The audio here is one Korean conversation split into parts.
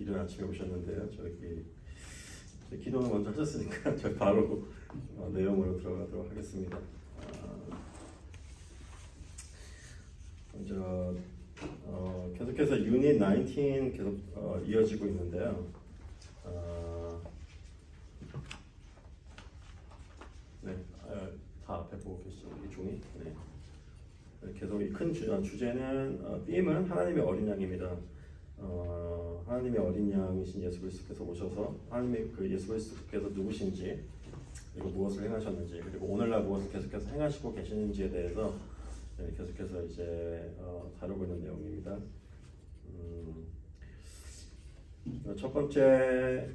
이른 아침에 오셨는데요. 기도는 먼저 하셨으니까 저희 바로 내용으로 들어가도록 하겠습니다. 먼저 계속해서 유닛 19 계속 이어지고 있는데요. 네, 다 앞에 보고 계시죠? 이 종이. 네. 계속 이 큰 주제는 빔은 하나님의 어린 양입니다. 하나님의 어린 양이신 예수 그리스도께서 오셔서 하나님의 그 예수 그리스도께서 누구신지, 그리고 무엇을 행하셨는지, 그리고 오늘날 무엇을 계속해서 행하시고 계시는지에 대해서 계속해서 이제 다루고 있는 내용입니다. 첫 번째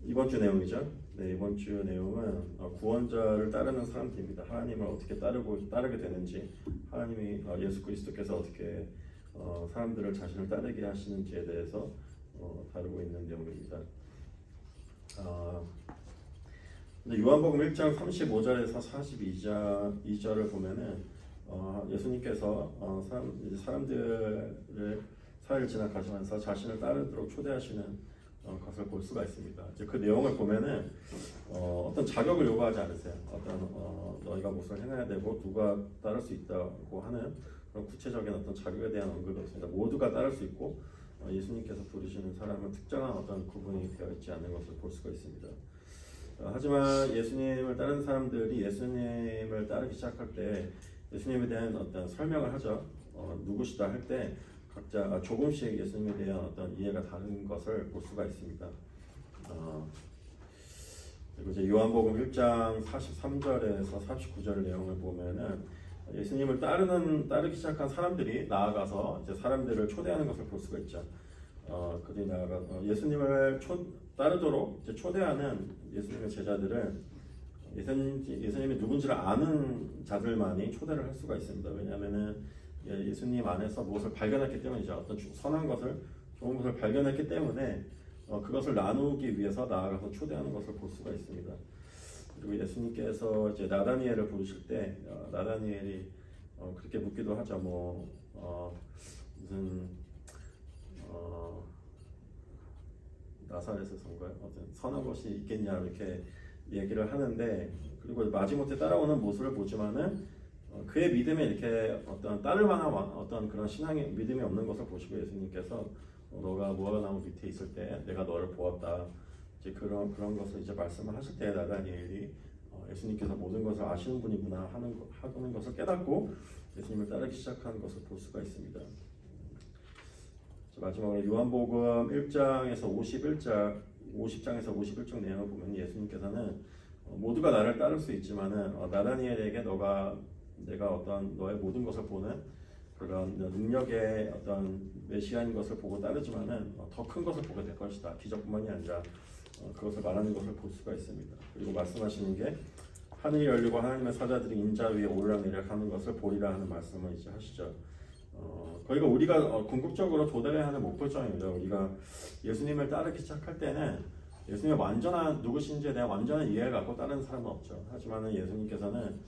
이번 주 내용이죠. 네, 이번 주 내용은 구원자를 따르는 사람들입니다. 하나님을 어떻게 따르게 되는지, 하나님이 예수 그리스도께서 어떻게 사람들을 자신을 따르게 하시는지에 대해서 다루고 있는 내용입니다. 요한복음 1장 35절에서 42절을 보면은 예수님께서 사람들을 사회를 지나가시면서 자신을 따르도록 초대하시는 것을 볼 수가 있습니다. 이제 그 내용을 보면은 어떤 자격을 요구하지 않으세요. 너희가 무엇을 행해야 되고 누가 따를 수 있다고 하는 그런 구체적인 어떤 자격에 대한 언급이 없습니다. 모두가 따를 수 있고 예수님께서 부르시는 사람은 특정한 어떤 구분이 되어 있지 않는 것을 볼 수가 있습니다. 하지만 예수님을 따르는 사람들이 예수님을 따르기 시작할 때 예수님에 대한 어떤 설명을 하죠. 누구시다 할 때 각자 조금씩 예수님에 대한 어떤 이해가 다른 것을 볼 수가 있습니다. 그리고 이제 요한복음 1장 43절에서 49절 내용을 보면은 예수님을 따르기 시작한 사람들이 나아가서 이제 사람들을 초대하는 것을 볼 수가 있죠. 그들이 나아가서 예수님을 따르도록 이제 초대하는 예수님의 제자들은 예수님이 누군지를 아는 자들만이 초대를 할 수가 있습니다. 왜냐하면은 예수님 안에서 무엇을 발견했기 때문이죠. 어떤 선한 것을, 좋은 것을 발견했기 때문에 그것을 나누기 위해서 나아가서 초대하는 것을 볼 수가 있습니다. 그리고 예수님께서 이제 나다니엘을 부르실 때 나다니엘이 그렇게 묻기도 하죠. 무슨 나사렛에서인가요? 어떤 선한 것이 있겠냐 이렇게 얘기를 하는데, 그리고 마지못해 따라오는 모습을 보지만은 그의 믿음에 이렇게 어떤 따를 만한 어떤 그런 신앙의 믿음이 없는 것을 보시고 예수님께서 너가 무화과나무 밑에 있을 때 내가 너를 보았다. 이제 그런 것을 이제 말씀을 하실 때 나다니엘이 예수님께서 모든 것을 아시는 분이구나 하는 것을 깨닫고 예수님을 따르기 시작하는 것을 볼 수가 있습니다. 마지막으로 요한복음 1장에서 50장에서 51장 내용을 보면 예수님께서는 모두가 나를 따를 수 있지만은 나다니엘에게 내가 어떤 너의 모든 것을 보는 그런 능력의 어떤 메시아인 것을 보고 따르지만은 더 큰 것을 보게 될 것이다. 기적뿐만이 아니라 그것을 말하는 것을 볼 수가 있습니다. 그리고 말씀하시는 게 하늘이 열리고 하나님의 사자들이 인자 위에 오르락내리락 하는 것을 보리라 하는 말씀을 이제 하시죠. 거기가 우리가 궁극적으로 도달해야 하는 목표점입니다. 우리가 예수님을 따르기 시작할 때는 예수님의 완전한 누구신지에 대한 완전한 이해를 갖고 따르는 사람은 없죠. 하지만 예수님께서는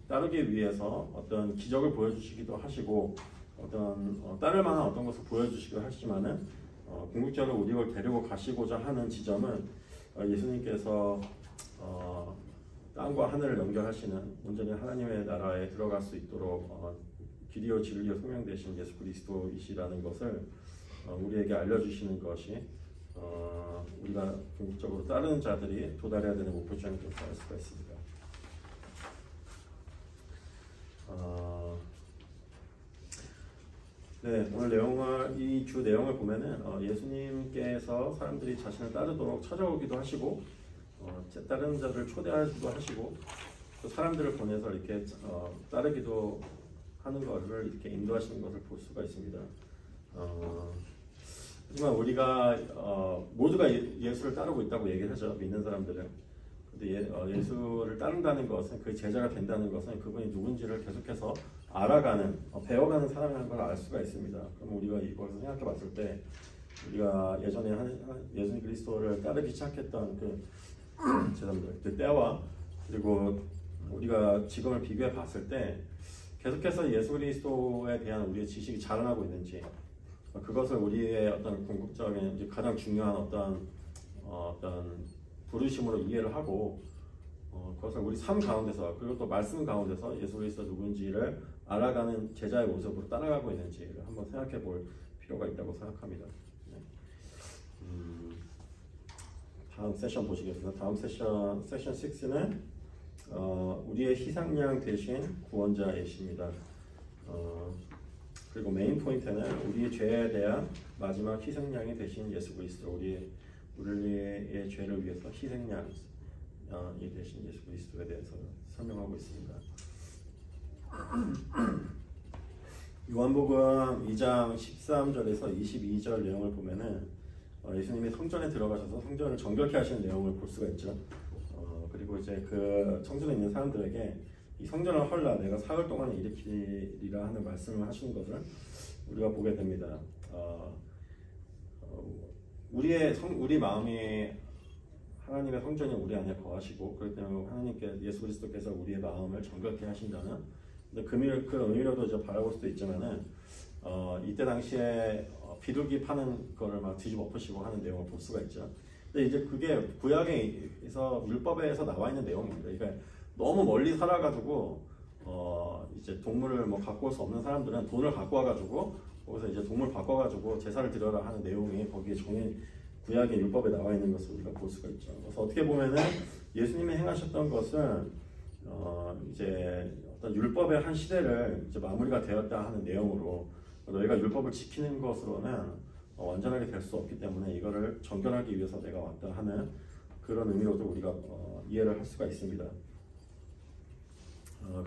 따르기 위해서 어떤 기적을 보여주시기도 하시고 따를 만한 어떤 것을 보여주시기도 하시지만은 궁극적으로 우리를 데리고 가시고자 하는 지점은 예수님께서 땅과 하늘을 연결하시는 온전히 하나님의 나라에 들어갈 수 있도록 길이요 진리요 생명 되신 예수 그리스도이시라는 것을 우리에게 알려주시는 것이 우리가 궁극적으로 따르는 자들이 도달해야 되는 목표점이 될 수가 있습니다. 네, 오늘 이 주 내용을 보면은 예수님께서 사람들이 자신을 따르도록 찾아오기도 하시고 따르는 자들을 초대하기도 하시고 또 사람들을 보내서 이렇게 따르기도 하는 것을 이렇게 인도하시는 것을 볼 수가 있습니다. 하지만 우리가 모두가 예수를 따르고 있다고 얘기를 하죠. 믿는 사람들은. 근데 예수를 따른다는 것은 그 제자가 된다는 것은 그분이 누군지를 계속해서 알아가는, 배워가는 사람이라는 걸 알 수가 있습니다. 그럼 우리가 이것을 생각해 봤을 때 우리가 예전에 예수 그리스도를 따르기 시작했던 그 때와 그리고 우리가 지금을 비교해 봤을 때 계속해서 예수 그리스도에 대한 우리의 지식이 자라나고 있는지 그것을 우리의 어떤 궁극적인 이제 가장 중요한 어떤 부르심으로 이해를 하고 그것을 우리 삶 가운데서 그리고 또 말씀 가운데서 예수 그리스도 누구인지를 알아가는 제자의 모습으로 따라가고 있는지를 한번 생각해 볼 필요가 있다고 생각합니다. 네. 다음 세션 보시겠습니다. 다음 세션 6는 우리의 희생양 대신 구원자이십니다. 그리고 메인 포인트는 우리의 죄에 대한 마지막 희생양이 되신 예수 그리스도, 우리의 죄를 위해서 희생양이 되신 예수 그리스도에 대해서 설명하고 있습니다. 요한복음 2장 13절에서 22절 내용을 보면은 예수님이 성전에 들어가셔서 성전을 정결케 하시는 내용을 볼 수가 있죠. 그리고 이제 그 성전에 있는 사람들에게 이 성전을 헐라 내가 사흘 동안 일으키리라 하는 말씀을 하시는 것을 우리가 보게 됩니다. 우리 마음이 하나님의 성전이 우리 안에 거하시고 그렇기 때문에 하나님께 예수 그리스도께서 우리의 마음을 정결케 하신다는 그 의미로도 이제 바라볼 수도 있지만은 이때 당시에 비둘기 파는 거를 막 뒤집어 엎으시고 하는 내용을 볼 수가 있죠. 근데 이제 그게 구약에서 율법에서 나와 있는 내용입니다. 그러니까 너무 멀리 살아가지고 이제 동물을 뭐 갖고 올 수 없는 사람들은 돈을 갖고 와가지고 거기서 이제 동물 바꿔가지고 제사를 드려라 하는 내용이 거기에 정해 구약의 율법에 나와 있는 것을 우리가 볼 수가 있죠. 그래서 어떻게 보면은 예수님이 행하셨던 것은 이제 어떤 율법의 한 시대를 이제 마무리가 되었다 하는 내용으로 너희가 율법을 지키는 것으로는 완전하게 될 수 없기 때문에 이거를 정결하기 위해서 내가 왔다 하는 그런 의미로도 우리가 이해를 할 수가 있습니다.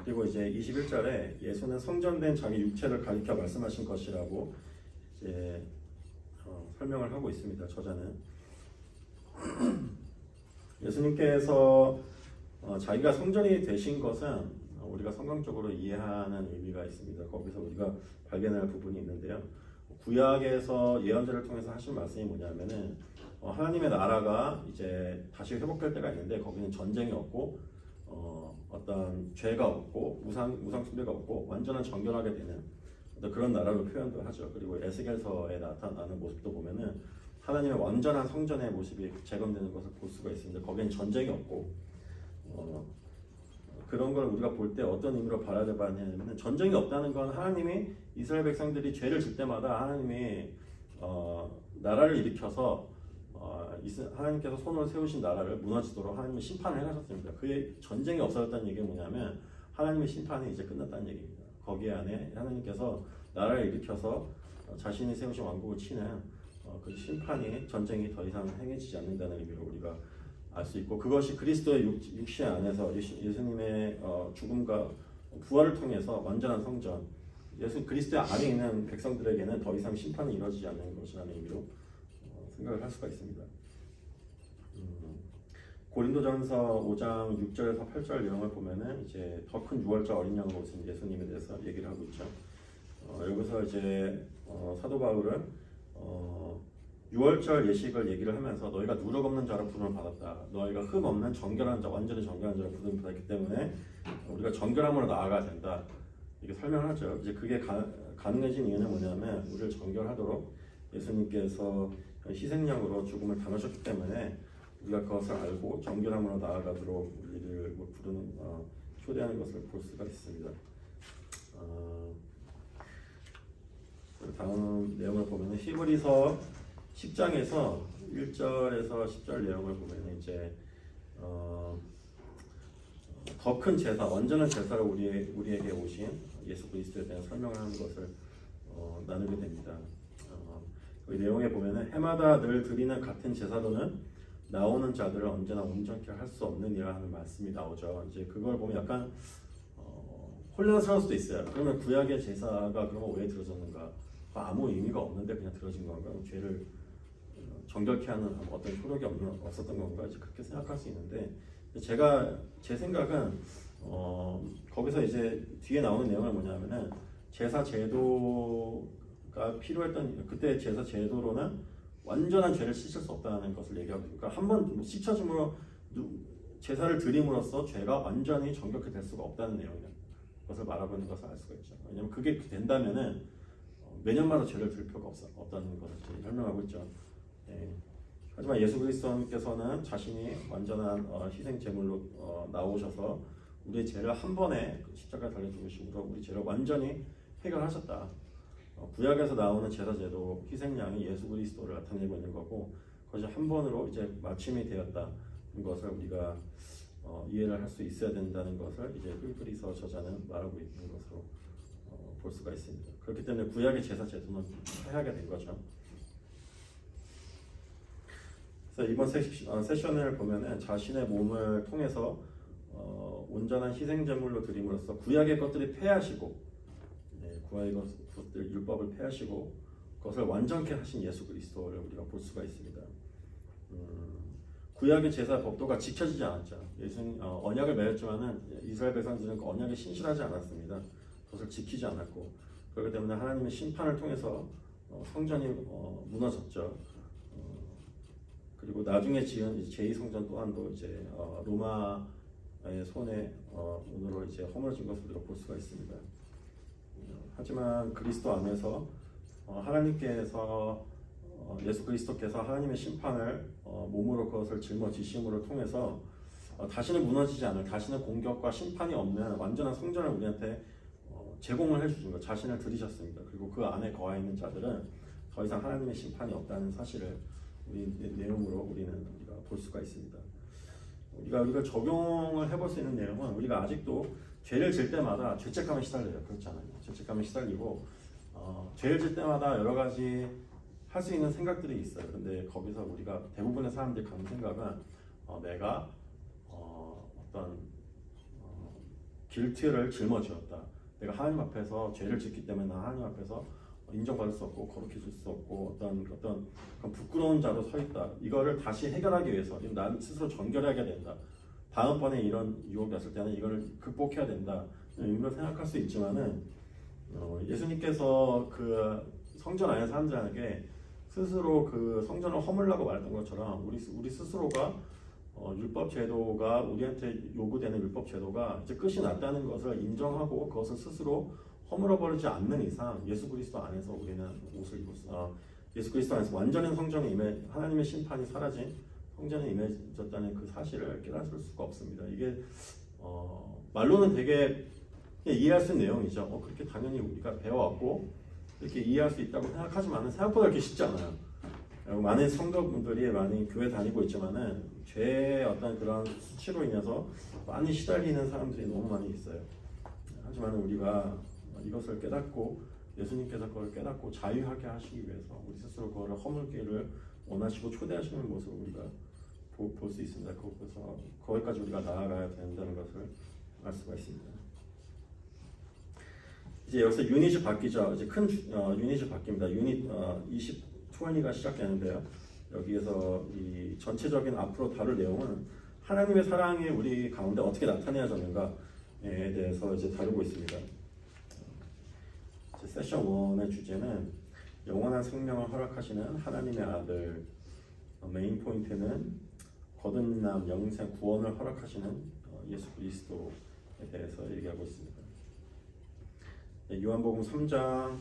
그리고 이제 21절에 예수는 성전된 자기 육체를 가리켜 말씀하신 것이라고 이제 설명을 하고 있습니다. 저자는 예수님께서 자기가 성전이 되신 것은 우리가 성경적으로 이해하는 의미가 있습니다. 거기서 우리가 발견할 부분이 있는데요. 구약에서 예언자를 통해서 하신 말씀이 뭐냐면은 하나님의 나라가 이제 다시 회복될 때가 있는데 거기는 전쟁이 없고 어떤 죄가 없고 우상 숭배가 없고 완전한 정결하게 되는 그런 나라로 표현도 하죠. 그리고 에스겔서에 나타나는 모습도 보면은 하나님의 완전한 성전의 모습이 재건되는 것을 볼 수가 있습니다. 거기는 전쟁이 없고 그런 걸 우리가 볼 때 어떤 의미로 바라봐냐면 전쟁이 없다는 건 하나님이 이스라엘 백성들이 죄를 질 때마다 하나님이 나라를 일으켜서 하나님께서 손으로 세우신 나라를 무너지도록 하나님이 심판을 해가셨습니다. 그의 전쟁이 없어졌다는 얘기가 뭐냐면 하나님의 심판이 이제 끝났다는 얘기입니다. 거기에 안에 하나님께서 나라를 일으켜서 자신이 세우신 왕국을 치는 그 심판이 전쟁이 더 이상 행해지지 않는다는 의미로 우리가 알 수 있고 그것이 그리스도의 육신 안에서 예수님의 죽음과 부활을 통해서 완전한 성전 그리스도의 안에 있는 백성들에게는 더 이상 심판이 이루어지지 않는 것이라는 의미로 생각을 할 수가 있습니다. 고린도전서 5장 6절에서 8절 내용을 보면은 이제 더 큰 유월절 어린 양으로 오신 예수님에 대해서 얘기를 하고 있죠. 여기서 이제 사도 바울은 유월절 예식을 얘기를 하면서 너희가 누룩 없는 자로 부름을 받았다. 너희가 흠 없는 정결한 자, 완전히 정결한 자로 부름을 받았기 때문에 우리가 정결함으로 나아가야 된다. 이렇게 설명을 하죠. 이제 그게 가능해진 이유는 뭐냐면 우리를 정결하도록 예수님께서 희생양으로 죽음을 당하셨기 때문에 우리가 그것을 알고 정결함으로 나아가도록 우리를 부르는 초대하는 것을 볼 수가 있습니다. 다음 내용을 보면 히브리서 10장에서 1절에서 10절 내용을 보면 이제 더 큰 제사, 완전한 제사를 우리에게 오신 예수 그리스도에 대한 설명을 하는 것을 나누게 됩니다. 그 내용에 보면은 해마다 늘 드리는 같은 제사로는 나오는 자들을 언제나 온전케 할 수 없느니라 하는 말씀이 나오죠. 이제 그걸 보면 약간 혼란스러울 수도 있어요. 그러면 구약의 제사가 그러면 왜 들어졌는가? 아무 의미가 없는데 그냥 들어진 건가? 죄를 정결케 하는 어떤 효력이 없었던 건가? 이제 그렇게 생각할 수 있는데 제 생각은 거기서 이제 뒤에 나오는 내용은 뭐냐면은 제사 제도가 필요했던 그때 제사 제도로는 완전한 죄를 씻을 수 없다는 것을 얘기하고 있으니까 한번 씻어줌으로 제사를 드림으로써 죄가 완전히 정결케 될 수가 없다는 내용이에요. 그것을 말하고 있는 것을 알 수가 있죠. 왜냐하면 그게 된다면은 매년마다 죄를 질 필요가 없다는 것을 설명하고 있죠. 예. 하지만 예수 그리스도께서는 자신이 완전한 희생 제물로 나오셔서 우리의 죄를 한 번에 십자가에 달려 죽으시고 우리 죄를 완전히 해결하셨다. 구약에서 나오는 제사 제도 희생양이 예수 그리스도를 나타내고 있는 거고 그것이 한 번으로 이제 마침이 되었다는 것을 우리가 이해를 할 수 있어야 된다는 것을 이제 필리피서 저자는 말하고 있는 것으로 볼 수가 있습니다. 그렇기 때문에 구약의 제사 제도는 해하게 된 거죠. 그래서 이번 세션을 보면은 자신의 몸을 통해서 온전한 희생 제물로 드림으로써 구약의 것들이 폐하시고 구약의 것들 율법을 폐하시고 그것을 완전케 하신 예수 그리스도를 우리가 볼 수가 있습니다. 구약의 제사 법도가 지켜지지 않았죠. 언약을 맺었지만은 이스라엘 백성들은 그 언약에 신실하지 않았습니다. 그것을 지키지 않았고 그렇기 때문에 하나님의 심판을 통해서 성전이 무너졌죠. 그리고 나중에 지은 제2성전 또한도 이제 로마의 손에 운으로 이제 허물어진 것을 우리가 볼 수가 있습니다. 하지만 그리스도 안에서 하나님께서 예수 그리스도께서 하나님의 심판을 몸으로 그것을 짊어지심으로 통해서 다시는 무너지지 않을 다시는 공격과 심판이 없는 완전한 성전을 우리한테 제공을 해주신 것 자신을 들이셨습니다. 그리고 그 안에 거하 있는 자들은 더 이상 하나님의 심판이 없다는 사실을 우리 내용으로 우리가 볼 수가 있습니다. 우리가 적용을 해볼 수 있는 내용은 우리가 아직도 죄를 질 때마다 죄책감에 시달려요. 그렇잖아요. 죄책감에 시달리고 죄를 질 때마다 여러 가지 할 수 있는 생각들이 있어요. 근데 거기서 우리가 대부분의 사람들이 갖는 생각은 내가 어떤 길트를 짊어지었다. 내가 하나님 앞에서 죄를 짓기 때문에 나 하나님 앞에서 인정받을 수 없고 거룩해질 수 없고 어떤 부끄러운 자로 서 있다. 이거를 다시 해결하기 위해서 난 스스로 정결하게 된다. 다음번에 이런 유혹이 왔을 때는 이거를 극복해야 된다. 이런 생각할 수 있지만은 예수님께서 그 성전 안에 사람들에게 스스로 그 성전을 허물라고 말했던 것처럼 우리 스스로가 율법 제도가 우리한테 요구되는 율법 제도가 이제 끝이 났다는 것을 인정하고 그것을 스스로 허물어버리지 않는 이상 예수 그리스도 안에서 우리는 옷을 입었어. 예수 그리스도 안에서 완전한 성전에 임해 하나님의 심판이 사라진 성전에 임해졌다는 그 사실을 깨달을 수가 없습니다. 이게 말로는 되게 이해할 수 있는 내용이죠. 그렇게 당연히 우리가 배워왔고 이렇게 이해할 수 있다고 생각하지만 생각보다 그렇게 쉽지 않아요. 많은 성도분들이 많이 교회 다니고 있지만은 죄의 어떤 그런 수치로 인해서 많이 시달리는 사람들이 너무 많이 있어요. 하지만 우리가 이것을 깨닫고 예수님께서 그걸 깨닫고 자유하게 하시기 위해서 우리 스스로 그거를 허물기를 원하시고 초대하시는 모습을 우리가 볼 수 있습니다. 그래서 거기까지 우리가 나아가야 된다는 것을 알 수가 있습니다. 이제 여기서 유닛이 바뀌죠. 이제 큰 유닛이 바뀝니다. 유닛 20가 시작되는데요. 여기에서 이 전체적인 앞으로 다룰 내용은 하나님의 사랑이 우리 가운데 어떻게 나타내어졌는가에 대해서 이제 다루고 있습니다. 이제 세션 1의 주제는 영원한 생명을 허락하시는 하나님의 아들. 메인 포인트는 거듭남, 영생, 구원을 허락하시는 예수 그리스도에 대해서 얘기하고 있습니다. 요한복음 3장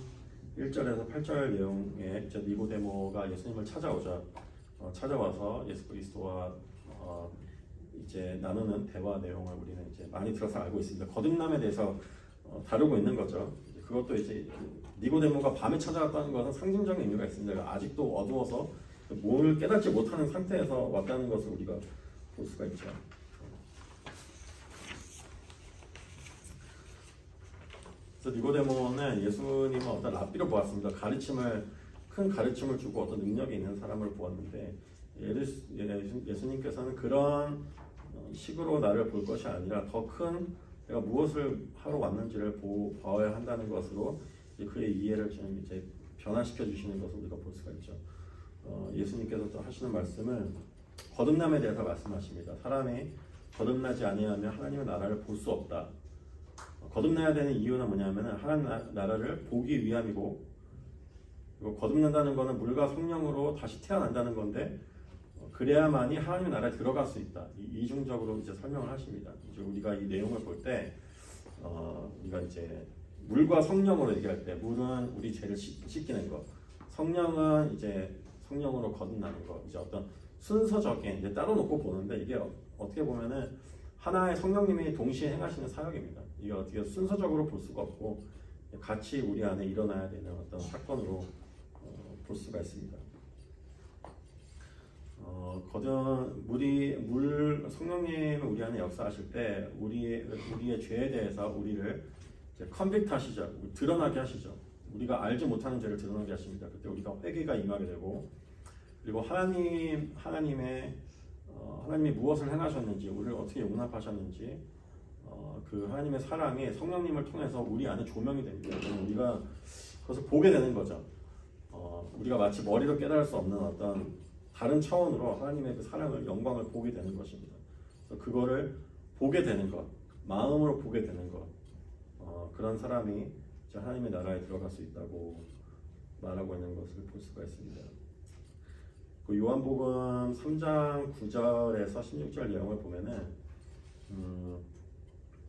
1절에서 8절 내용에 이제 니고데모가 예수님을 찾아와서 예수 그리스도와 이제 나누는 대화 내용을 우리는 이제 많이 들어서 알고 있습니다. 거듭남에 대해서 다루고 있는 거죠. 그것도 이제 니고데모가 밤에 찾아왔다는 것은 상징적인 의미가 있습니다. 아직도 어두워서 뭘 깨닫지 못하는 상태에서 왔다는 것을 우리가 볼 수가 있죠. 그래서 니고데모는 예수님은 어떤 랍비로 보았습니다. 큰 가르침을 주고 어떤 능력이 있는 사람을 보았는데 예수님께서는 그런 식으로 나를 볼 것이 아니라 더 큰 내가 무엇을 하러 왔는지를 봐야 한다는 것으로 그의 이해를 좀 이제 변화시켜 주시는 것을 우리가 볼 수가 있죠. 예수님께서 또 하시는 말씀은 거듭남에 대해서 말씀하십니다. 사람이 거듭나지 아니하면 하나님의 나라를 볼 수 없다. 거듭나야 되는 이유는 뭐냐면 하나님 나라를 보기 위함이고, 그리고 거듭난다는 것은 물과 성령으로 다시 태어난다는 건데, 그래야만이 하나님의 나라에 들어갈 수 있다. 이중적으로 이제 설명을 하십니다. 이제 우리가 이 내용을 볼 때, 우리가 이제 물과 성령으로 얘기할 때 물은 우리 죄를 씻기는 것, 성령은 이제 성령으로 거듭나는 것. 이제 어떤 순서적인 이제 따로 놓고 보는데 이게 어떻게 보면은 하나의 성령님이 동시에 행하시는 사역입니다. 이게 어떻게 순서적으로 볼 수가 없고 같이 우리 안에 일어나야 되는 어떤 사건으로 볼 수가 있습니다. 성령님은 우리 안에 역사하실 때 우리의 죄에 대해서 우리를 이제 컨빅트하시죠. 드러나게 하시죠. 우리가 알지 못하는 죄를 드러나게 하십니다. 그때 우리가 회개가 임하게 되고, 그리고 하나님이 무엇을 행하셨는지, 우리를 어떻게 용납하셨는지, 그 하나님의 사랑이 성령님을 통해서 우리 안에 조명이 됩니다. 우리가 그것을 보게 되는 거죠. 우리가 마치 머리로 깨달을 수 없는 어떤 다른 차원으로 하나님의 그 사랑을, 영광을 보게 되는 것입니다. 그래서 그거를 보게 되는 것, 마음으로 보게 되는 것, 그런 사람이 이제 하나님의 나라에 들어갈 수 있다고 말하고 있는 것을 볼 수가 있습니다. 그 요한복음 3장 9절에서 16절 내용을 보면은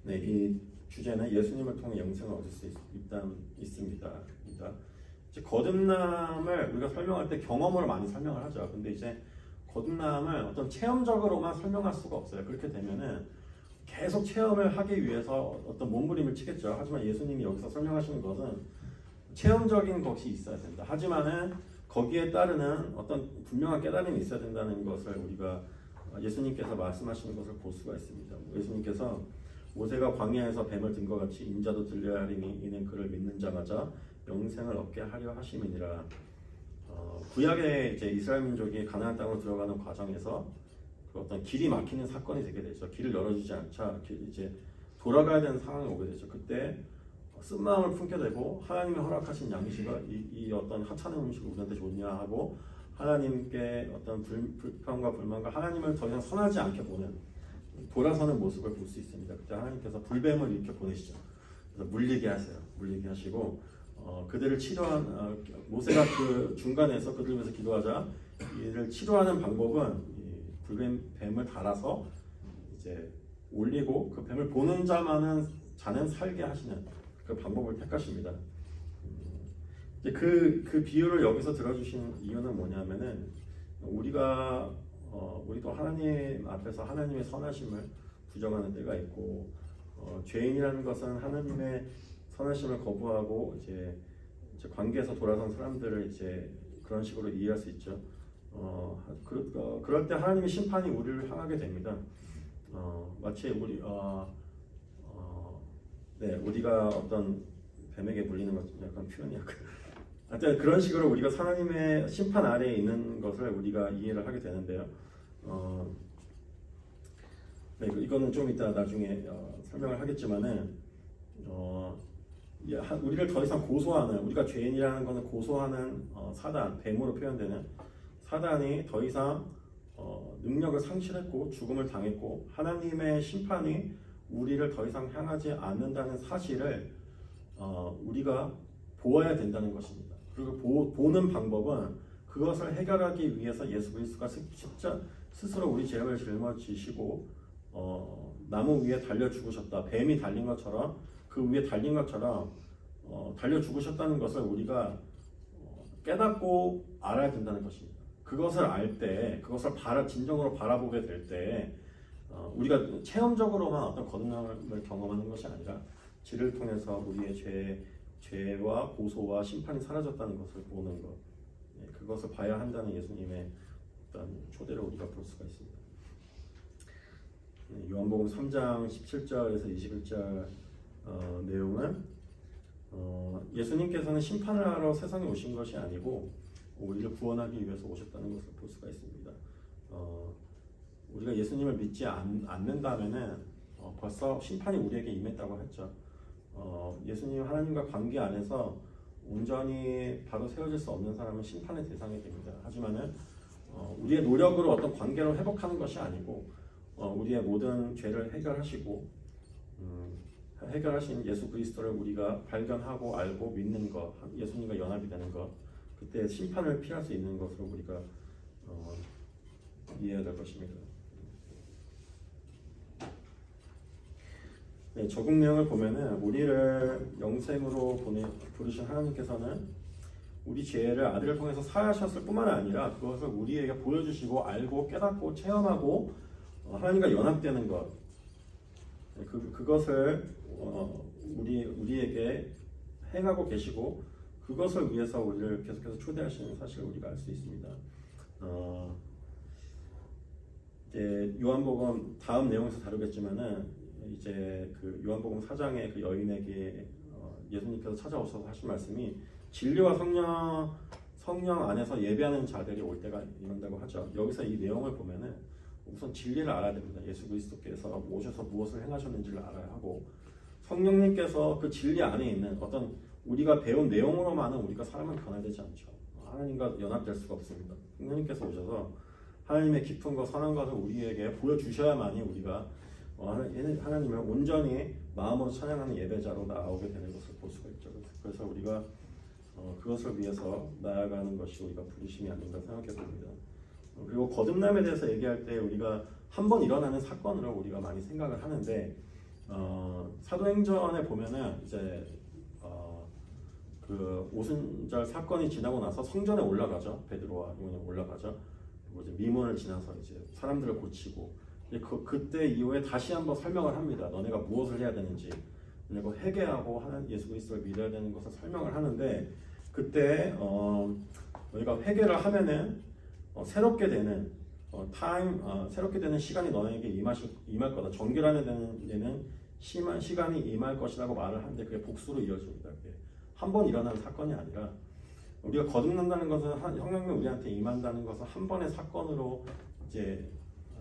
이 주제는 예수님을 통해 영생을 얻을 수 있습니다. 이제 거듭남을 우리가 설명할 때 경험으로 많이 설명을 하죠. 근데 이제 거듭남을 어떤 체험적으로만 설명할 수가 없어요. 그렇게 되면은 계속 체험을 하기 위해서 어떤 몸부림을 치겠죠. 하지만 예수님이 여기서 설명하시는 것은 체험적인 것이 있어야 된다. 하지만은 거기에 따르는 어떤 분명한 깨달음이 있어야 된다는 것을 우리가 예수님께서 말씀하시는 것을 볼 수가 있습니다. 예수님께서 모세가 광야에서 뱀을 든 것 같이 인자도 들려야 하리니 이는 그를 믿는 자마다 영생을 얻게 하려 하심이니라. 구약의 이제 이스라엘 민족이 가나안 땅으로 들어가는 과정에서 그 어떤 길이 막히는 사건이 되게 되죠. 길을 열어주지 않자 이제 돌아가야 되는 상황이 오게 되죠. 그때 쓴마음을 품게 되고 하나님이 허락하신 양식을 이 어떤 하찮은 음식을 우리한테 좋냐 하고 하나님께 어떤 불평과 불만과 하나님을 더 이상 선하지 않게 보는 돌아서는 모습을 볼 수 있습니다. 그때 하나님께서 불뱀을 이렇게 보내시죠. 그래서 물리게 하세요. 물리게 하시고 그들을 치료한 모세가 그 중간에서 그들을 위해서 기도하자 이를 치료하는 방법은 이 뱀을 달아서 이제 올리고 그 뱀을 보는 자는 살게 하시는 그 방법을 택하십니다. 이제 그 비유를 여기서 들어주신 이유는 뭐냐면은 우리도 하나님 앞에서 하나님의 선하심을 부정하는 때가 있고 죄인이라는 것은 하나님의 선하심을 거부하고 이제 관계에서 돌아선 사람들을 이제 그런 식으로 이해할 수 있죠. 그럴 때 하나님의 심판이 우리를 향하게 됩니다. 마치 우리가 어떤 뱀에게 물리는 것 약간 표현이 하여튼 그런 식으로 우리가 하나님의 심판 아래에 있는 것을 우리가 이해를 하게 되는데요. 이거는 좀 이따 나중에 설명을 하겠지만은 우리를 더 이상 고소하는, 우리가 죄인이라는 것은 고소하는 사단, 뱀으로 표현되는 사단이 더 이상 능력을 상실했고 죽음을 당했고 하나님의 심판이 우리를 더 이상 향하지 않는다는 사실을 우리가 보아야 된다는 것입니다. 그리고 보는 방법은 그것을 해결하기 위해서 예수 그리스도가 스스로 우리 죄를 짊어지시고 나무 위에 달려 죽으셨다. 뱀이 달린 것처럼 그 위에 달린 것처럼 달려 죽으셨다는 것을 우리가 깨닫고 알아야 된다는 것입니다. 그것을 알 때, 그것을 진정으로 바라보게 될 때 우리가 체험적으로만 어떤 거듭남을 경험하는 것이 아니라 지를 통해서 우리의 죄와 고소와 심판이 사라졌다는 것을 보는 것, 그것을 봐야 한다는 예수님의 어떤 초대를 우리가 볼 수가 있습니다. 요한복음 3장 17절에서 21절 내용은 예수님께서는 심판을 하러 세상에 오신 것이 아니고 우리를 구원하기 위해서 오셨다는 것을 볼 수가 있습니다. 우리가 예수님을 믿지 않는다면은 벌써 심판이 우리에게 임했다고 했죠. 예수님 하나님과 관계 안에서 온전히 바로 세워질 수 없는 사람은 심판의 대상이 됩니다. 하지만은 우리의 노력으로 어떤 관계를 회복하는 것이 아니고 우리의 모든 죄를 해결하시고 해결하신 예수 그리스도를 우리가 발견하고 알고 믿는 것, 예수님과 연합이 되는 것, 그때 심판을 피할 수 있는 것으로 우리가 이해해야 될 것입니다. 네, 적용 내용을 보면은 우리를 영생으로 부르신 하나님께서는 우리 죄를 아들을 통해서 사하셨을 뿐만 아니라 그것을 우리에게 보여주시고 알고 깨닫고 체험하고 하나님과 연합되는 것, 그것을 우리에게 행하고 계시고 그것을 위해서 우리를 계속해서 초대하시는 사실을 우리가 알 수 있습니다. 이제 요한복음 다음 내용에서 다루겠지만은 이제 그 요한복음 4장의 그 여인에게 예수님께서 찾아오셔서 하신 말씀이 진리와 성령 안에서 예배하는 자들이 올 때가 이른다고 하죠. 여기서 이 내용을 보면은 우선 진리를 알아야 됩니다. 예수 그리스도께서 오셔서 무엇을 행하셨는지를 알아야 하고 성령님께서 그 진리 안에 있는 어떤 우리가 배운 내용으로만은 우리가 사람은 변화되지 않죠. 하나님과 연합될 수가 없습니다. 성령님께서 오셔서 하나님의 깊은 것, 선한 것을 우리에게 보여주셔야만이 우리가 하나님을 온전히 마음으로 찬양하는 예배자로 나오게 되는 것을 볼 수가 있죠. 그래서 우리가 그것을 위해서 나아가는 것이 우리가 부르심이 아닌가 생각해 봅니다. 그리고 거듭남에 대해서 얘기할 때 우리가 한 번 일어나는 사건으로 우리가 많이 생각을 하는데 사도행전에 보면은 이제 그 오순절 사건이 지나고 나서 성전에 올라가죠. 베드로와 요한이 올라가죠. 그리고 이제 미문을 지나서 이제 사람들을 고치고 그때 이후에 다시 한번 설명을 합니다. 너네가 무엇을 해야 되는지, 그리고 회개하고 예수 그리스도를 믿어야 되는 것을 설명을 하는데 그때 너희가 회개를 하면은 새롭게 되는 새롭게 되는 시간이 너네에게 임할 거다. 정결하게 되는 심한 시간이 임할 것이라고 말을 하는데 그게 복수로 이어집니다. 한 번 일어나는 사건이 아니라 우리가 거듭난다는 것은 성령이 우리한테 임한다는 것은 한 번의 사건으로 이제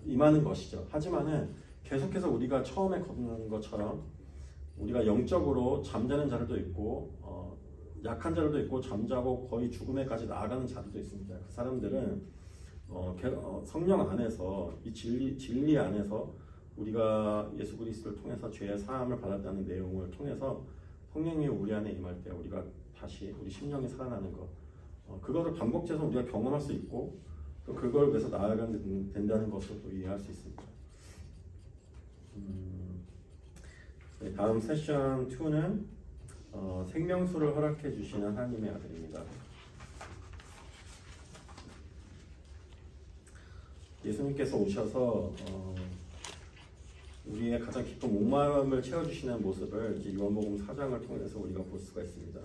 임하는 것이죠. 하지만은 계속해서 우리가 처음에 거듭나는 것처럼 우리가 영적으로 잠자는 자들도 있고 약한 자들도 있고 잠자고 거의 죽음에까지 나아가는 자들도 있습니다. 그 사람들은 성령 안에서 이 진리 안에서 우리가 예수 그리스도를 통해서 죄의 사함을 받았다는 내용을 통해서 성령이 우리 안에 임할 때 우리가 다시 우리 심령이 살아나는 것, 그것을 반복해서 우리가 경험할 수 있고 또 그걸 위해서 나아가게 된다는 것을 또 이해할 수 있습니다. 네, 다음 세션 2는 생명수를 허락해 주시는 하나님의 아들입니다. 예수님께서 오셔서 우리의 가장 깊은 목마름을 채워주시는 모습을 이제 요한복음 4장을 통해서 우리가 볼 수가 있습니다.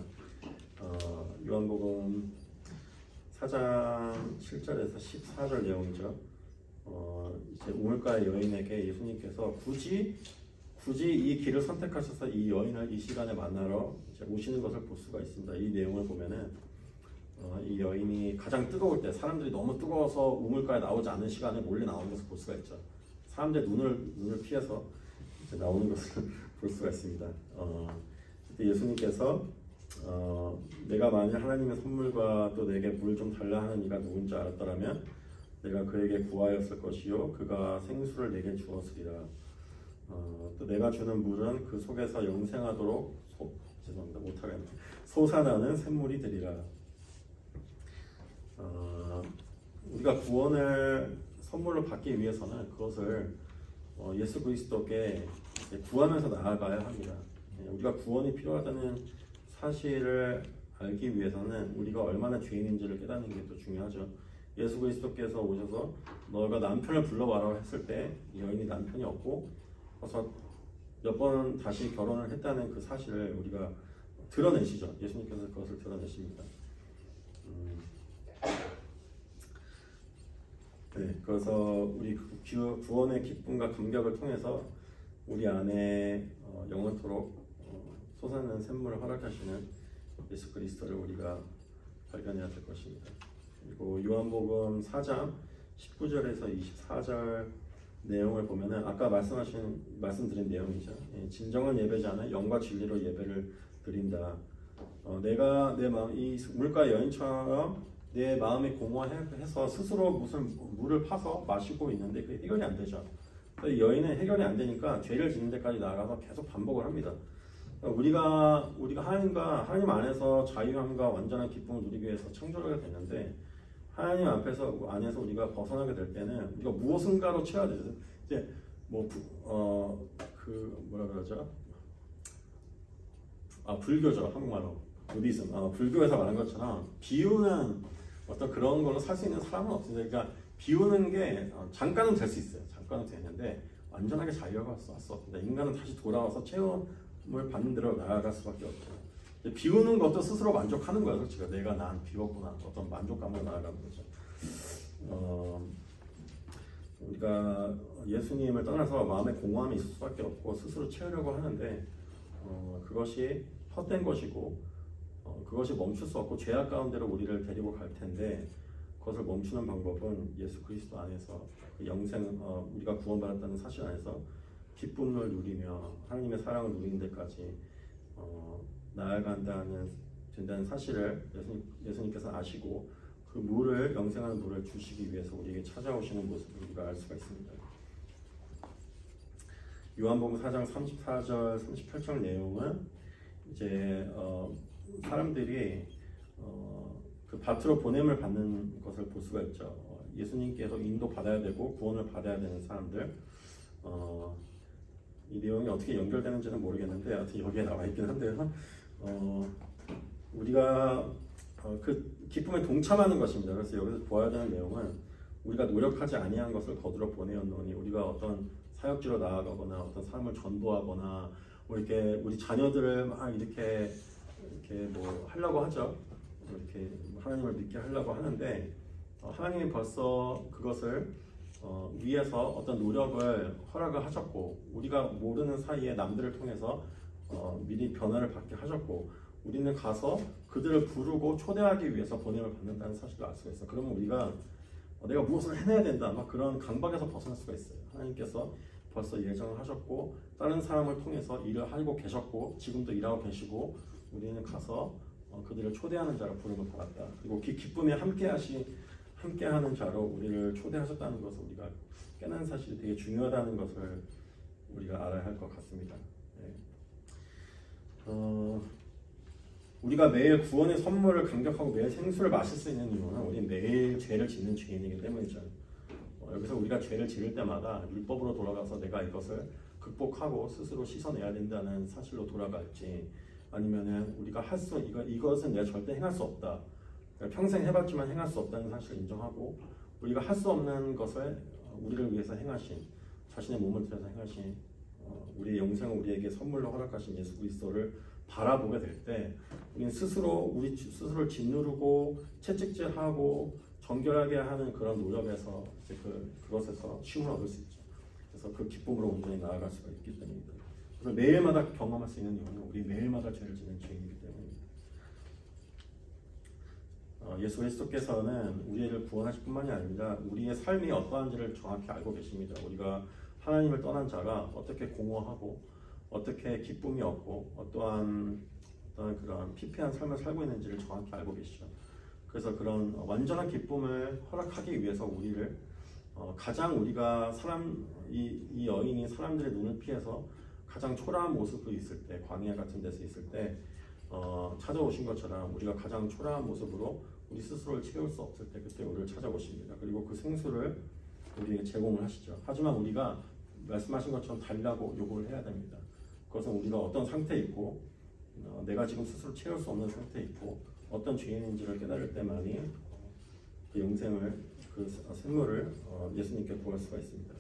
요한복음 4장 7절에서 14절 내용이죠. 이제 우물가의 여인에게 예수님께서 굳이 이 길을 선택하셔서 이 여인을 이 시간에 만나러 이제 오시는 것을 볼 수가 있습니다. 이 내용을 보면은 이 여인이 가장 뜨거울 때 사람들이 너무 뜨거워서 우물가에 나오지 않는 시간에 몰래 나오는 것을 볼 수가 있죠. 사람들의 눈을 피해서 이제 나오는 것을 볼 수가 있습니다. 그때 예수님께서 내가 만일 하나님의 선물과 또 내게 물 좀 달라 하는 이가 누군지 알았더라면 내가 그에게 구하였을 것이요 그가 생수를 내게 주었으리라. 또 내가 주는 물은 그 속에서 영생하도록 죄송합니다 못하겠네 솟아나는 샘물이 되리라. 우리가 구원을 선물로 받기 위해서는 그것을 예수 그리스도께 구하면서 나아가야 합니다. 우리가 구원이 필요하다는 사실을 알기 위해서는 우리가 얼마나 죄인인지를 깨닫는 게 또 중요하죠. 예수 그리스도께서 오셔서 너가 남편을 불러와라 했을 때 여인이 남편이 없고 그래서 몇 번 다시 결혼을 했다는 그 사실을 우리가 드러내시죠. 예수님께서 그것을 드러내십니다. 네, 그래서 우리 구원의 기쁨과 감격을 통해서 우리 안에 영원토록 솟아나는 샘물을 허락하시는 예수 그리스도를 우리가 발견해야 될 것입니다. 그리고 요한복음 4장 19절에서 24절 내용을 보면은 아까 말씀드린 내용이죠. 진정한 예배자는 영과 진리로 예배를 드린다. 내가 내 마음 이 물가 여인처럼 내 마음이 공허해서 스스로 무슨 물을 파서 마시고 있는데 그게 해결이 안 되죠. 이 여인은 해결이 안 되니까 죄를 짓는 데까지 나아가서 계속 반복을 합니다. 우리가 하나님 안에서 자유함과 완전한 기쁨을 누리기 위해서 창조하게 됐는데 하나님 안에서 우리가 벗어나게 될 때는 우리가 무엇인가로 채워야 되죠. 이제 그 뭐라 그러죠? 불교죠. 한국말로 부디즘. 불교에서 말한 것처럼 비우는 어떤 그런 걸로 살 수 있는 사람은 없습니다. 그러니까 비우는 게 잠깐은 될 수 있어요. 잠깐은 되는데 완전하게 자유가 할 수 없습니다. 인간은 다시 돌아와서 체험을 받는 대로 나아갈 수밖에 없죠. 비우는 것도 스스로 만족하는 거예요. 그렇죠? 내가 난 비웠구나. 어떤 만족감으로 나아가는 거죠. 우리가 예수님을 떠나서 마음에 공허함이 있을 수밖에 없고 스스로 채우려고 하는데 그것이 헛된 것이고 그것이 멈출 수 없고 죄악 가운데로 우리를 데리고 갈 텐데 그것을 멈추는 방법은 예수 그리스도 안에서 그 영생 우리가 구원받았다는 사실 안에서 기쁨을 누리며 하나님의 사랑을 누리는 데까지 된다는 사실을 예수님께서 아시고 그 물을 영생하는 물을 주시기 위해서 우리에게 찾아오시는 모습을 우리가 알 수가 있습니다. 요한복음 4장 34절 38절 내용은 이제 사람들이 그 밭으로 보냄을 받는 것을 볼 수가 있죠. 예수님께서 인도 받아야 되고 구원을 받아야 되는 사람들. 이 내용이 어떻게 연결되는지는 모르겠는데 하여튼 여기에 나와 있긴 한데요. 우리가 그 기쁨에 동참하는 것입니다. 그래서 여기서 보아야 되는 내용은 우리가 노력하지 아니한 것을 거두러 보내었노니 우리가 어떤 사역지로 나아가거나 어떤 사람을 전도하거나 뭐 이렇게 우리 자녀들을 막 이렇게 뭐 하려고 하죠. 이렇게 하나님을 믿게 하려고 하는데 하나님이 벌써 그것을 위해서 어떤 노력을 허락을 하셨고 우리가 모르는 사이에 남들을 통해서 미리 변화를 받게 하셨고 우리는 가서 그들을 부르고 초대하기 위해서 보냄을 받는다는 사실을 알 수가 있어요. 그러면 우리가 내가 무엇을 해내야 된다 막 그런 강박에서 벗어날 수가 있어요. 하나님께서 벌써 예정을 하셨고 다른 사람을 통해서 일을 하고 계셨고 지금도 일하고 계시고 우리는 가서 그들을 초대하는 자로 부름을 받았다. 그리고 그 기쁨에 함께하는 자로 우리를 초대하셨다는 것을 우리가 깨닫는 사실이 되게 중요하다는 것을 우리가 알아야 할 것 같습니다. 네. 우리가 매일 구원의 선물을 감격하고 매일 생수를 마실 수 있는 이유는 우리 매일 죄를 짓는 죄인이기 때문이죠. 여기서 우리가 죄를 지을 때마다 율법으로 돌아가서 내가 이것을 극복하고 스스로 씻어내야 된다는 사실로 돌아갈지 아니면은 우리가 이것은 내가 절대 행할 수 없다. 평생 해봤지만 행할 수 없다는 사실을 인정하고 우리가 할 수 없는 것을 우리를 위해서 행하신 자신의 몸을 들여서 행하신 우리의 영생을 우리에게 선물로 허락하신 예수 그리스도를 바라보게 될 때 우리는 우리 스스로를 짓누르고 채찍질하고 정결하게 하는 그런 노력에서 이제 그것에서 쉼을 얻을 수 있죠. 그래서 그 기쁨으로 온전히 나아갈 수가 있기 때문입니다. 그래서 매일마다 경험할 수 있는 이유는 우리 매일마다 죄를 짓는 죄인이기 때문입니다. 예수 그리스도께서는 우리를 구원하실 뿐만이 아니라 우리의 삶이 어떠한지를 정확히 알고 계십니다. 우리가 하나님을 떠난 자가 어떻게 공허하고 어떻게 기쁨이 없고 어떠한 그런 피폐한 삶을 살고 있는지를 정확히 알고 계시죠. 그래서 그런 완전한 기쁨을 허락하기 위해서 우리를 가장 우리가 이 여인이 사람들의 눈을 피해서 가장 초라한 모습으로 있을 때 광야 같은 데서 있을 때 찾아오신 것처럼 우리가 가장 초라한 모습으로 우리 스스로를 채울 수 없을 때 그때 우리를 찾아오십니다. 그리고 그 생수를 우리에게 제공을 하시죠. 하지만 우리가 말씀하신 것처럼 달라고 요구를 해야 됩니다. 그것은 우리가 어떤 상태에 있고 내가 지금 스스로 채울 수 없는 상태에 있고 어떤 죄인인지를 깨달을 때만이 그 영생을 그 생물을 예수님께 구할 수가 있습니다.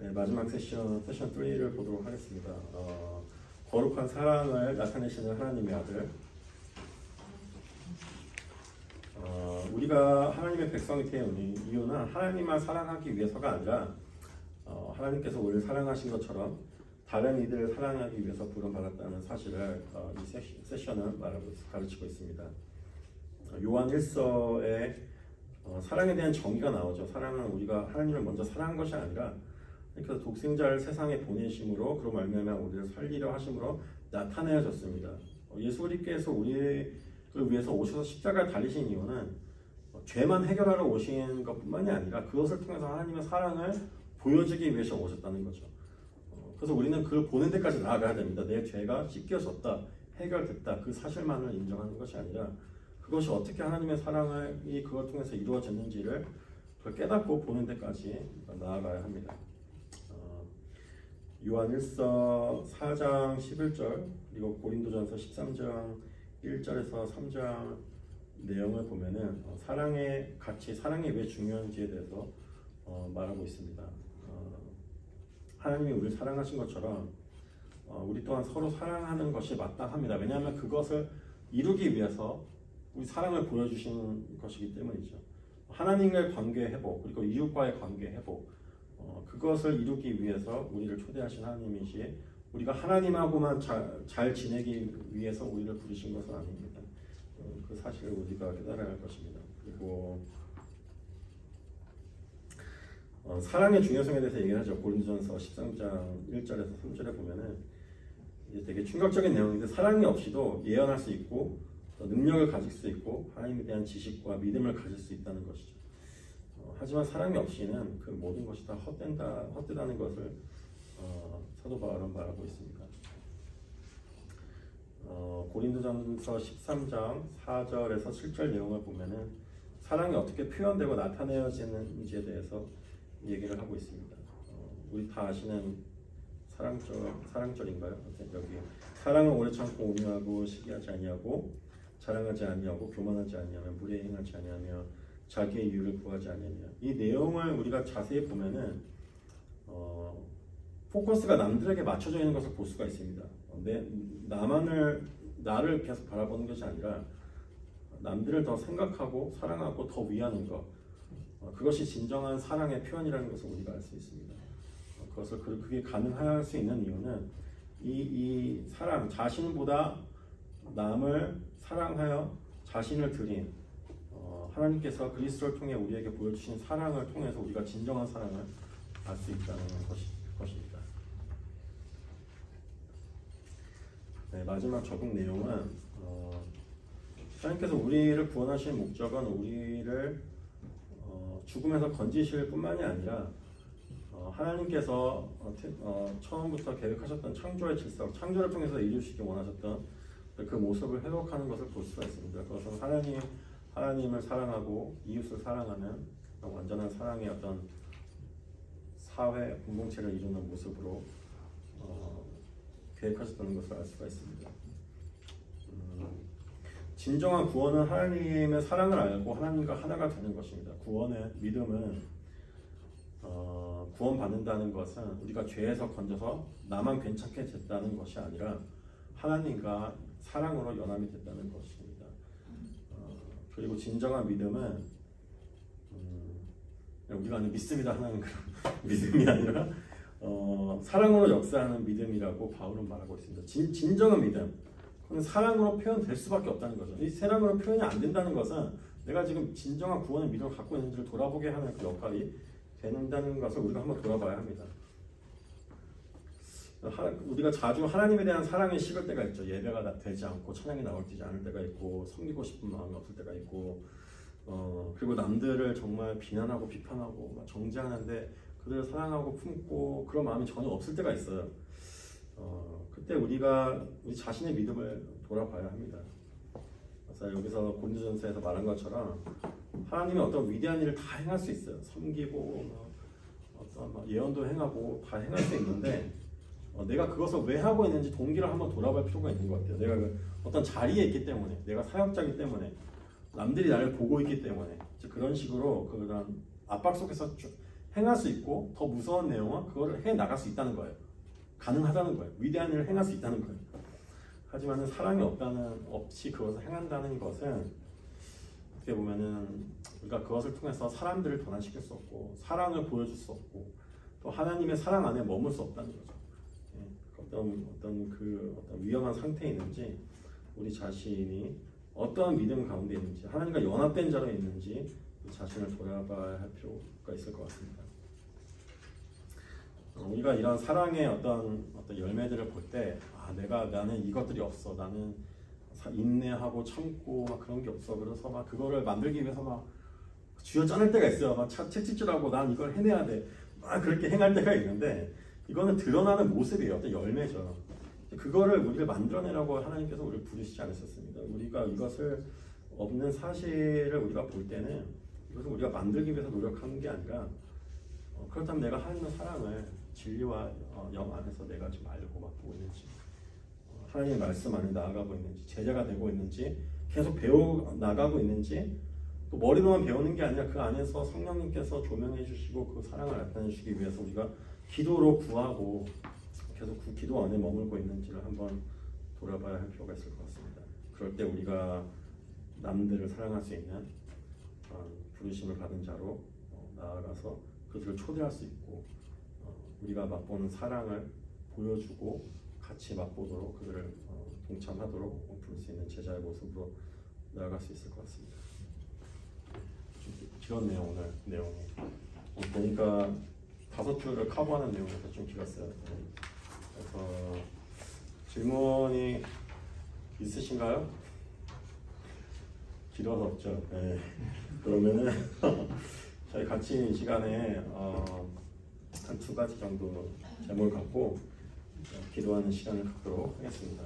네, 마지막 세션 3를 보도록 하겠습니다. 거룩한 사랑을 나타내시는 하나님의 아들. 우리가 하나님의 백성이 된 이유는 하나님만 사랑하기 위해서가 아니라 하나님께서 우리를 사랑하신 것처럼 다른 이들을 사랑하기 위해서 부름받았다는 사실을 이 세션은 가르치고 있습니다. 요한 1서에 사랑에 대한 정의가 나오죠. 사랑은 우리가 하나님을 먼저 사랑한 것이 아니라 그래서 독생자를 세상에 보내심으로 그로 말미암아 우리를 살리려 하심으로 나타내어졌습니다. 예수 그리스도께서 우리를 위해서 오셔서 십자가를 달리신 이유는 죄만 해결하러 오신 것뿐만이 아니라 그것을 통해서 하나님의 사랑을 보여주기 위해서 오셨다는 거죠. 그래서 우리는 그걸 보는 데까지 나아가야 됩니다. 내 죄가 씻겨졌다, 해결됐다 그 사실만을 인정하는 것이 아니라 그것이 어떻게 하나님의 사랑이 그걸 통해서 이루어졌는지를 그걸 깨닫고 보는 데까지 나아가야 합니다. 요한 1서 4장 11절 그리고 고린도전서 13장 1절에서 3장 내용을 보면은 사랑의 가치, 사랑이 왜 중요한지에 대해서 말하고 있습니다. 하나님이 우리를 사랑하신 것처럼 우리 또한 서로 사랑하는 것이 마땅합니다. 왜냐하면 그것을 이루기 위해서 우리 사랑을 보여주신 것이기 때문이죠. 하나님과의 관계 회복 그리고 이웃과의 관계 회복 그것을 이루기 위해서 우리를 초대하신 하나님이시 우리가 하나님하고만 잘 지내기 위해서 우리를 부르신 것은 아닙니다. 그 사실을 우리가 깨달아야 할 것입니다. 그리고 사랑의 중요성에 대해서 얘기하죠. 고린도전서 13장 1절에서 3절에 보면은 이제 되게 충격적인 내용인데 사랑이 없이도 예언할 수 있고 능력을 가질 수 있고 하나님에 대한 지식과 믿음을 가질 수 있다는 것이죠. 하지만 사랑이 없이는 그 모든 것이 다 헛되다는 것을 사도 바울은 말하고 있습니다. 고린도전서 13장 4절에서 7절 내용을 보면은 사랑이 어떻게 표현되고 나타내어지는지에 대해서 얘기를 하고 있습니다. 우리 다 아시는 사랑절인가요? 여기 사랑은 오래 참고 온유하고 시기하지 아니하고 자랑하지 아니하고 교만하지 아니하며 무례 행하지 아니하며 자기의 이유를 구하지 아니하며 이 내용을 우리가 자세히 보면은 포커스가 남들에게 맞춰져 있는 것을 볼 수가 있습니다. 나를 계속 바라보는 것이 아니라 남들을 더 생각하고 사랑하고 더 위하는 것 그것이 진정한 사랑의 표현이라는 것을 우리가 알 수 있습니다. 그게 가능할 수 있는 이유는 이 사랑 자신보다 남을 사랑하여 자신을 드린 하나님께서 그리스도를 통해 우리에게 보여주신 사랑을 통해서 우리가 진정한 사랑을 알 수 있다는 것입니다. 네, 마지막 적용 내용은 하나님께서 우리를 구원하신 목적은 우리를 죽음에서 건지실 뿐만이 아니라 하나님께서 처음부터 계획하셨던 창조의 질서, 창조를 통해서 이루시기 원하셨던 그 모습을 회복하는 것을 볼 수가 있습니다. 그것은 하나님을 사랑하고 이웃을 사랑하는 완전한 사랑의 어떤 사회 공동체를 이루는 모습으로 계획하셨다는 것을 알 수가 있습니다. 진정한 구원은 하나님의 사랑을 알고 하나님과 하나가 되는 것입니다. 구원의 믿음은 구원받는다는 것은 우리가 죄에서 건져서 나만 괜찮게 됐다는 것이 아니라 하나님과 사랑으로 연합이 됐다는 것입니다. 그리고 진정한 믿음은 우리가 아는 믿습니다 하는 그런 믿음이 아니라 사랑으로 역사하는 믿음이라고 바울은 말하고 있습니다. 진정한 믿음 그건 사랑으로 표현될 수밖에 없다는 거죠. 이 사랑으로 표현이 안 된다는 것은 내가 지금 진정한 구원의 믿음을 갖고 있는지를 돌아보게 하는 그 역할이 된다는 것을 우리가 한번 돌아봐야 합니다. 우리가 자주 하나님에 대한 사랑이 식을 때가 있죠. 예배가 되지 않고 찬양이 나오지 않을 때가 있고 섬기고 싶은 마음이 없을 때가 있고 그리고 남들을 정말 비난하고 비판하고 정죄하는데 그들을 사랑하고 품고 그런 마음이 전혀 없을 때가 있어요. 그때 우리 자신의 믿음을 돌아봐야 합니다. 그래서 여기서 고린도전서에서 말한 것처럼 하나님이 어떤 위대한 일을 다 행할 수 있어요. 섬기고 어떤 예언도 행하고 다 행할 수 있는데 내가 그것을 왜 하고 있는지 동기를 한번 돌아볼 필요가 있는 것 같아요. 내가 어떤 자리에 있기 때문에, 내가 사역자이기 때문에, 남들이 나를 보고 있기 때문에 그런 식으로 그런 압박 속에서 행할 수 있고 더 무서운 내용은 그거를 해 나갈 수 있다는 거예요. 가능하다는 거예요. 위대한 일을 행할 수 있다는 거예요. 하지만 사랑이 없이 그것을 행한다는 것은 어떻게 보면은 우리가 그것을 통해서 사람들을 변화시킬 수 없고 사랑을 보여줄 수 없고 또 하나님의 사랑 안에 머물 수 없다는 거죠. 어떤 위험한 상태에 있는지 우리 자신이 어떠한 믿음 가운데 있는지 하나님과 연합된 자로 있는지 자신을 돌아봐야 할 필요가 있을 것 같습니다. 우리가 이런 사랑의 어떤 열매들을 볼 때 나는 이것들이 없어. 나는 인내하고 참고 그런 게 없어. 그래서 그거를 만들기 위해서 쥐어짜낼 때가 있어요. 채찍질하고 난 이걸 해내야 돼. 그렇게 행할 때가 있는데 이거는 드러나는 모습이에요. 어떤 열매죠. 그거를 우리를 만들어내라고 하나님께서 우리를 부르시지 않으셨습니다. 우리가 이것을 없는 사실을 우리가 볼 때는 이것은 우리가 만들기 위해서 노력하는 게 아니라 그렇다면 내가 하나님의 사랑을 진리와 영 안에서 내가 좀 알고 맛보고 있는지, 하나님의 말씀 안에 나아가고 있는지, 제자가 되고 있는지, 계속 배워 나가고 있는지, 또 머리로만 배우는 게 아니라 그 안에서 성령님께서 조명해 주시고 그 사랑을 나타내 주시기 위해서 우리가 기도로 구하고 계속 그 기도 안에 머물고 있는지를 한번 돌아봐야 할 필요가 있을 것 같습니다. 그럴 때 우리가 남들을 사랑할 수 있는 부르심을 받은 자로 나아가서 그들을 초대할 수 있고, 우리가 맛보는 사랑을 보여주고 같이 맛보도록 그들을 동참하도록 부를 수 있는 제자의 모습으로 나아갈 수 있을 것 같습니다. 좀 길었네요 오늘 내용이. 보니까 5줄을 커버하는 내용이라서 좀 길었어요. 그래서 질문이 있으신가요? 길어서 없죠. 네. 그러면은 저희 같이 이 시간에 한 2가지 정도 제목을 갖고 기도하는 시간을 갖도록 하겠습니다.